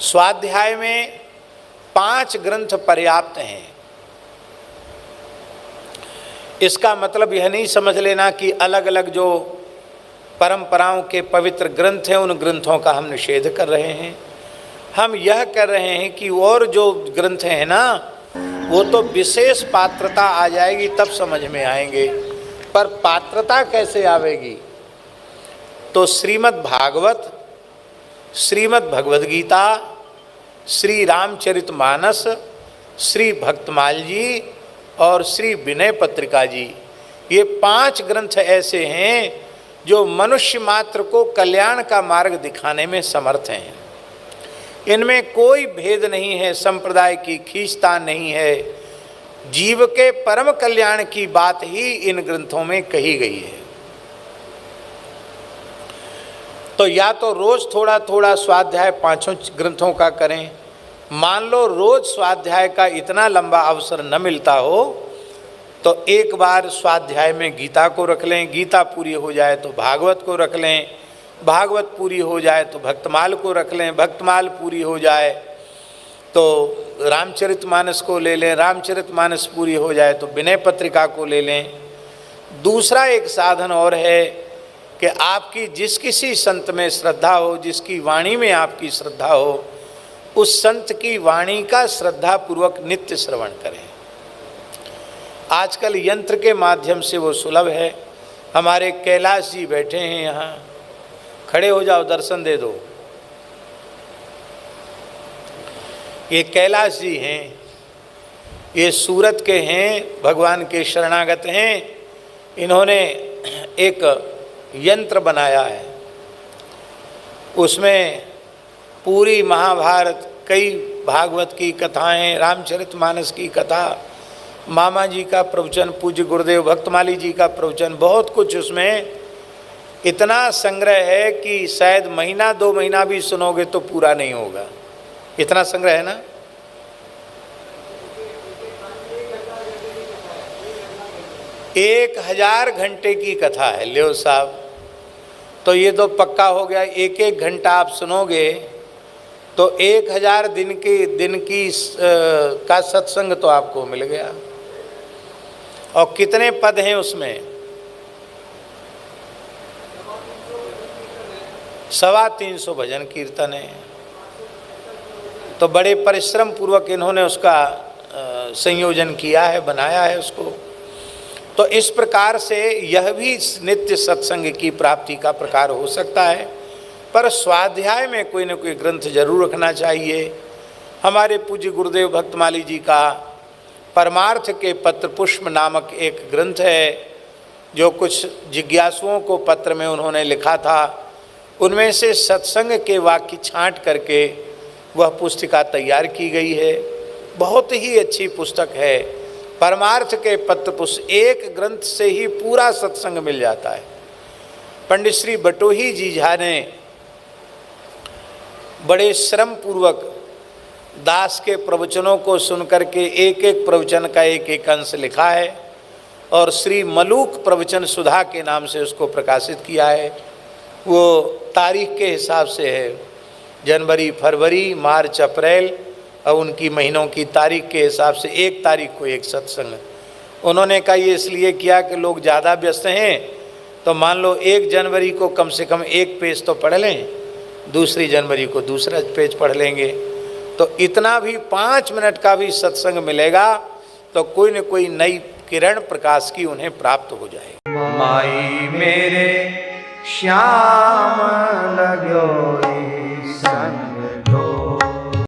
स्वाध्याय में 5 ग्रंथ पर्याप्त हैं। इसका मतलब यह नहीं समझ लेना कि अलग अलग जो परंपराओं के पवित्र ग्रंथ हैं उन ग्रंथों का हम निषेध कर रहे हैं। हम यह कर रहे हैं कि और जो ग्रंथ हैं ना वो तो विशेष पात्रता आ जाएगी तब समझ में आएंगे, पर पात्रता कैसे आवेगी? तो श्रीमद् भागवत, श्रीमद् भगवद गीता, श्री रामचरितमानस, श्री भक्तमाल जी और श्री विनय पत्रिका जी, ये 5 ग्रंथ ऐसे हैं जो मनुष्य मात्र को कल्याण का मार्ग दिखाने में समर्थ हैं। इनमें कोई भेद नहीं है, संप्रदाय की खींचतान नहीं है, जीव के परम कल्याण की बात ही इन ग्रंथों में कही गई है। तो या तो रोज थोड़ा थोड़ा स्वाध्याय 5 ग्रंथों का करें। मान लो रोज स्वाध्याय का इतना लंबा अवसर न मिलता हो तो एक बार स्वाध्याय में गीता को रख लें, गीता पूरी हो जाए तो भागवत को रख लें, भागवत पूरी हो जाए तो भक्तमाल को रख लें, भक्तमाल पूरी हो जाए तो रामचरितमानस को ले लें, रामचरितमानस पूरी हो जाए तो विनय पत्रिका को ले लें। दूसरा एक साधन और है कि आपकी जिस किसी संत में श्रद्धा हो, जिसकी वाणी में आपकी श्रद्धा हो, उस संत की वाणी का श्रद्धापूर्वक नित्य श्रवण करें। आजकल यंत्र के माध्यम से वो सुलभ है। हमारे कैलाश जी बैठे हैं यहाँ, खड़े हो जाओ, दर्शन दे दो। ये कैलाश जी हैं, ये सूरत के हैं, भगवान के शरणागत हैं। इन्होंने एक यंत्र बनाया है, उसमें पूरी महाभारत, कई भागवत की कथाएं, रामचरितमानस की कथा, मामा जी का प्रवचन, पूज्य गुरुदेव भक्तमाली जी का प्रवचन, बहुत कुछ उसमें इतना संग्रह है कि शायद महीना 2 महीना भी सुनोगे तो पूरा नहीं होगा, इतना संग्रह है ना। एक 1000 घंटे की कथा है लियो साहब, तो ये तो पक्का हो गया। 1-1 घंटा आप सुनोगे तो 1000 दिन की का सत्संग तो आपको मिल गया। और कितने पद हैं उसमें? 325 भजन कीर्तन है। तो बड़े परिश्रम पूर्वक इन्होंने उसका संयोजन किया है, बनाया है उसको। तो इस प्रकार से यह भी नित्य सत्संग की प्राप्ति का प्रकार हो सकता है, पर स्वाध्याय में कोई न कोई ग्रंथ जरूर रखना चाहिए। हमारे पूज्य गुरुदेव भक्तमाली जी का परमार्थ के पत्र पुष्प नामक एक ग्रंथ है, जो कुछ जिज्ञासुओं को पत्र में उन्होंने लिखा था। उनमें से सत्संग के वाक्य छांट करके वह पुस्तिका तैयार की गई है। बहुत ही अच्छी पुस्तक है। परमार्थ के पत्र पुष्प, एक ग्रंथ से ही पूरा सत्संग मिल जाता है। पंडित श्री बटोही जी झा ने बड़े श्रम पूर्वक दास के प्रवचनों को सुनकर के एक एक प्रवचन का एक एक अंश लिखा है और श्री मलूक प्रवचन सुधा के नाम से उसको प्रकाशित किया है। वो तारीख के हिसाब से है, जनवरी, फरवरी, मार्च, अप्रैल और उनकी महीनों की तारीख के हिसाब से 1 तारीख को एक सत्संग। उन्होंने कहा ये इसलिए किया कि लोग ज़्यादा व्यस्त हैं, तो मान लो 1 जनवरी को कम से कम 1 पेज तो पढ़ लें, 2 जनवरी को दूसरा पेज पढ़ लेंगे, तो इतना भी 5 मिनट का भी सत्संग मिलेगा तो कोई न कोई नई किरण प्रकाश की उन्हें प्राप्त हो जाएगी। माई मेरे श्याम